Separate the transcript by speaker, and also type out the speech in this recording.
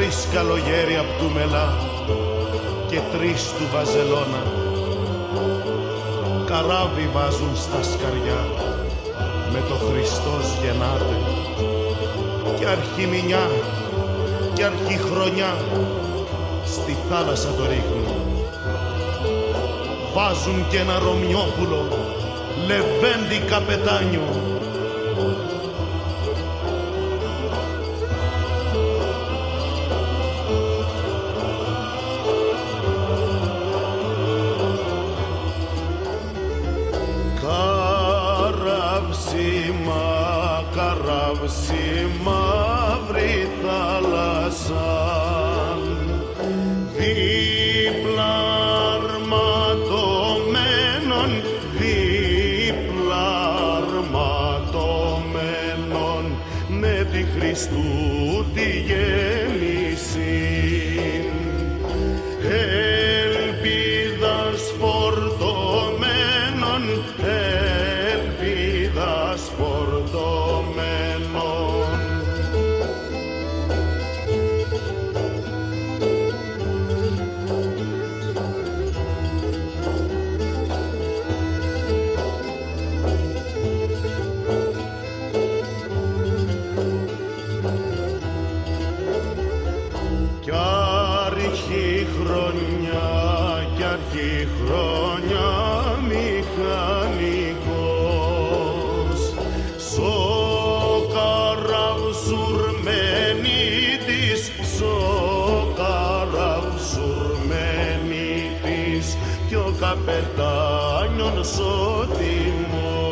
Speaker 1: 3 καλογέρια απ' του Μελά και 3 του Βαζελώνα. Καράβι βάζουν στα σκαριά με το Χριστός γεννάται, και αρχιμηνιά και αρχιχρονιά στη θάλασσα το ρίχνουν. Βάζουν και ένα Ρωμιόπουλο, λεβέντη καπετάνιο. Καράβση μαύρη θάλασσα, δίπλα αρματωμένον με τη Χριστού τη γέννηση, ελπίδας φορτωμένον, ελπίδας φορτωμένον. Κι αρχή χρόνια μηχανικός, σο καραβσουρμένης, κι ο καπετάνιον σωτημός.